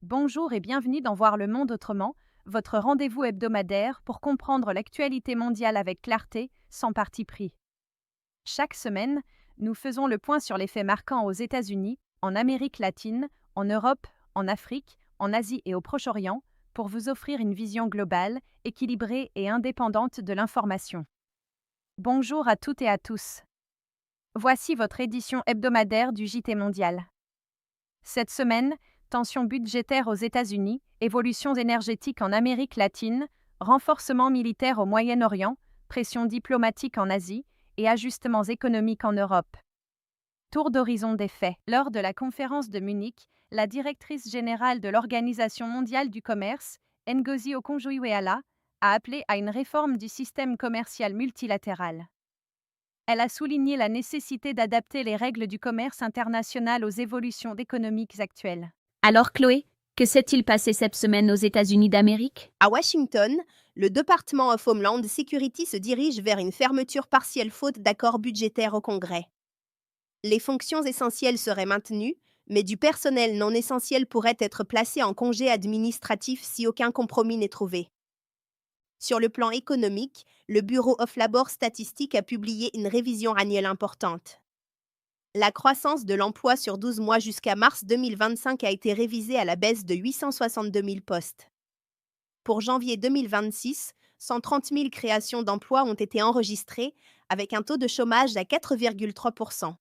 Bonjour et bienvenue dans Voir le monde autrement, votre rendez-vous hebdomadaire pour comprendre l'actualité mondiale avec clarté, sans parti pris. Chaque semaine, nous faisons le point sur les faits marquants aux États-Unis, en Amérique latine, en Europe, en Afrique, en Asie et au Proche-Orient, pour vous offrir une vision globale, équilibrée et indépendante de l'information. Bonjour à toutes et à tous. Voici votre édition hebdomadaire du JT mondial. Cette semaine, tensions budgétaires aux États-Unis, évolutions énergétiques en Amérique latine, renforcement militaire au Moyen-Orient, pression diplomatique en Asie et ajustements économiques en Europe. Tour d'horizon des faits. Lors de la conférence de Munich, la directrice générale de l'Organisation mondiale du commerce, Ngozi Okonjo-Iweala, a appelé à une réforme du système commercial multilatéral. Elle a souligné la nécessité d'adapter les règles du commerce international aux évolutions économiques actuelles. Alors Chloé, que s'est-il passé cette semaine aux États-Unis d'Amérique? À Washington, le Department of Homeland Security se dirige vers une fermeture partielle faute d'accord budgétaire au Congrès. Les fonctions essentielles seraient maintenues, mais du personnel non essentiel pourrait être placé en congé administratif si aucun compromis n'est trouvé. Sur le plan économique, le Bureau of Labor Statistics a publié une révision annuelle importante. La croissance de l'emploi sur 12 mois jusqu'à mars 2025 a été révisée à la baisse de 862 000 postes. Pour janvier 2026, 130 000 créations d'emplois ont été enregistrées, avec un taux de chômage à 4,3%.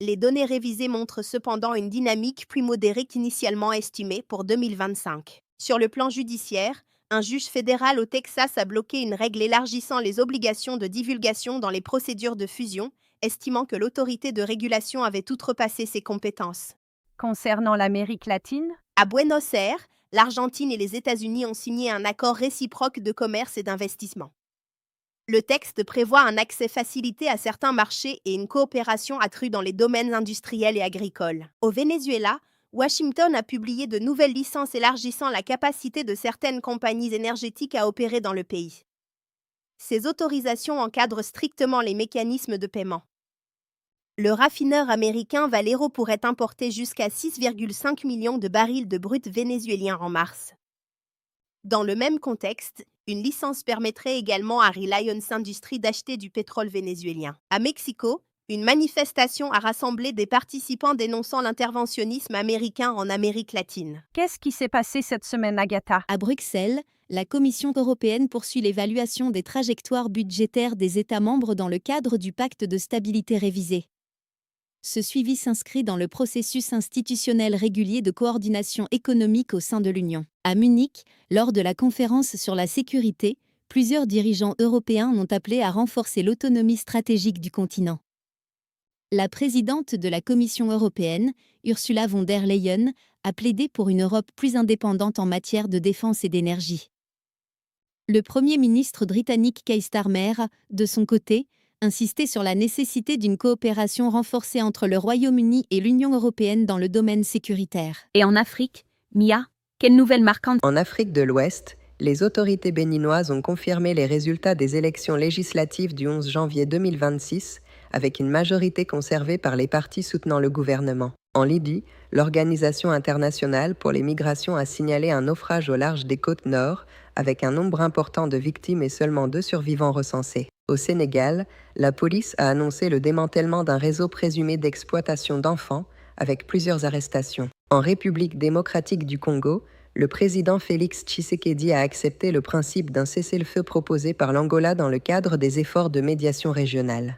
Les données révisées montrent cependant une dynamique plus modérée qu'initialement estimée pour 2025. Sur le plan judiciaire, un juge fédéral au Texas a bloqué une règle élargissant les obligations de divulgation dans les procédures de fusion, estimant que l'autorité de régulation avait outrepassé ses compétences. Concernant l'Amérique latine, À Buenos Aires, l'Argentine et les États-Unis ont signé un accord réciproque de commerce et d'investissement. Le texte prévoit un accès facilité à certains marchés et une coopération accrue dans les domaines industriels et agricoles. Au Venezuela, Washington a publié de nouvelles licences élargissant la capacité de certaines compagnies énergétiques à opérer dans le pays. Ces autorisations encadrent strictement les mécanismes de paiement. Le raffineur américain Valero pourrait importer jusqu'à 6,5 millions de barils de brut vénézuélien en mars. Dans le même contexte, une licence permettrait également à Reliance Industries d'acheter du pétrole vénézuélien. À Mexico, une manifestation a rassemblé des participants dénonçant l'interventionnisme américain en Amérique latine. qu'est-ce qui s'est passé cette semaine, Agatha? À Bruxelles, la Commission européenne poursuit l'évaluation des trajectoires budgétaires des États membres dans le cadre du pacte de stabilité révisé. Ce suivi s'inscrit dans le processus institutionnel régulier de coordination économique au sein de l'Union. À Munich, lors de la conférence sur la sécurité, plusieurs dirigeants européens ont appelé à renforcer l'autonomie stratégique du continent. La présidente de la Commission européenne, Ursula von der Leyen, a plaidé pour une Europe plus indépendante en matière de défense et d'énergie. Le Premier ministre britannique Keir Starmer, de son côté, insistait sur la nécessité d'une coopération renforcée entre le Royaume-Uni et l'Union européenne dans le domaine sécuritaire. Et en Afrique, Mia, quelle nouvelle marquante? En Afrique de l'Ouest, les autorités béninoises ont confirmé les résultats des élections législatives du 11 janvier 2026, avec une majorité conservée par les partis soutenant le gouvernement. En Libye, l'Organisation internationale pour les migrations a signalé un naufrage au large des côtes nord, avec un nombre important de victimes et seulement 2 survivants recensés. Au Sénégal, la police a annoncé le démantèlement d'un réseau présumé d'exploitation d'enfants, avec plusieurs arrestations. En République démocratique du Congo, le président Félix Tshisekedi a accepté le principe d'un cessez-le-feu proposé par l'Angola dans le cadre des efforts de médiation régionale.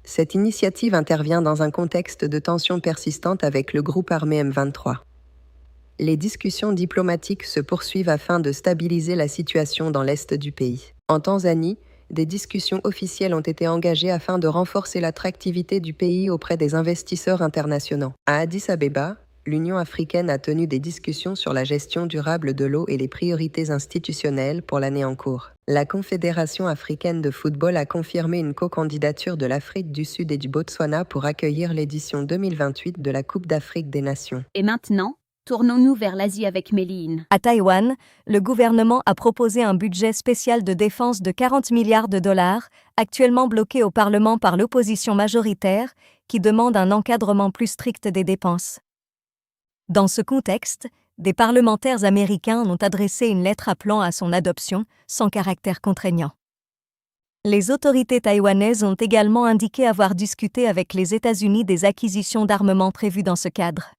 Cette initiative intervient dans un contexte de tensions persistantes avec le groupe armé M23. Les discussions diplomatiques se poursuivent afin de stabiliser la situation dans l'est du pays. En Tanzanie, des discussions officielles ont été engagées afin de renforcer l'attractivité du pays auprès des investisseurs internationaux. À Addis Abeba, l'Union africaine a tenu des discussions sur la gestion durable de l'eau et les priorités institutionnelles pour l'année en cours. La Confédération africaine de football a confirmé une co-candidature de l'Afrique du Sud et du Botswana pour accueillir l'édition 2028 de la Coupe d'Afrique des Nations. Et maintenant, tournons-nous vers l'Asie avec Méline. À Taïwan, le gouvernement a proposé un budget spécial de défense de 40 milliards de dollars, actuellement bloqué au Parlement par l'opposition majoritaire, qui demande un encadrement plus strict des dépenses. Dans ce contexte, des parlementaires américains ont adressé une lettre appelant à son adoption, sans caractère contraignant. Les autorités taïwanaises ont également indiqué avoir discuté avec les États-Unis des acquisitions d'armements prévues dans ce cadre.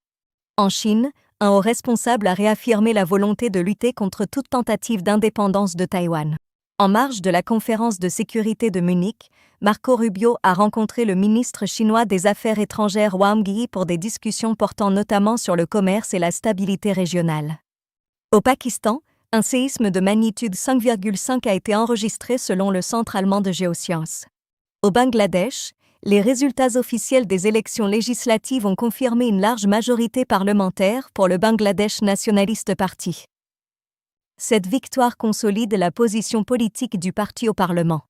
En Chine, un haut responsable a réaffirmé la volonté de lutter contre toute tentative d'indépendance de Taïwan. En marge de la conférence de sécurité de Munich, Marco Rubio a rencontré le ministre chinois des Affaires étrangères Wang Yi pour des discussions portant notamment sur le commerce et la stabilité régionale. Au Pakistan, un séisme de magnitude 5,5 a été enregistré selon le Centre allemand de géosciences. Au Bangladesh, les résultats officiels des élections législatives ont confirmé une large majorité parlementaire pour le Bangladesh Nationalist Party. Cette victoire consolide la position politique du parti au Parlement.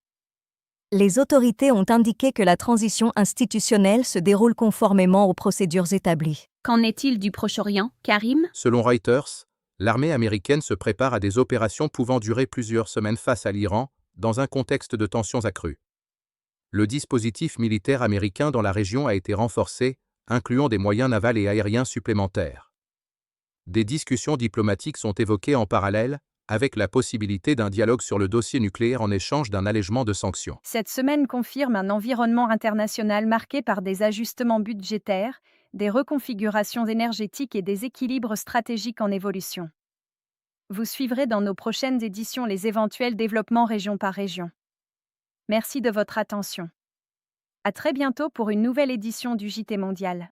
Les autorités ont indiqué que la transition institutionnelle se déroule conformément aux procédures établies. Qu'en est-il du Proche-Orient, Karim? Selon Reuters, l'armée américaine se prépare à des opérations pouvant durer plusieurs semaines face à l'Iran, dans un contexte de tensions accrues. Le dispositif militaire américain dans la région a été renforcé, incluant des moyens navals et aériens supplémentaires. Des discussions diplomatiques sont évoquées en parallèle, avec la possibilité d'un dialogue sur le dossier nucléaire en échange d'un allègement de sanctions. Cette semaine confirme un environnement international marqué par des ajustements budgétaires, des reconfigurations énergétiques et des équilibres stratégiques en évolution. Vous suivrez dans nos prochaines éditions les éventuels développements région par région. Merci de votre attention. À très bientôt pour une nouvelle édition du JT Mondial.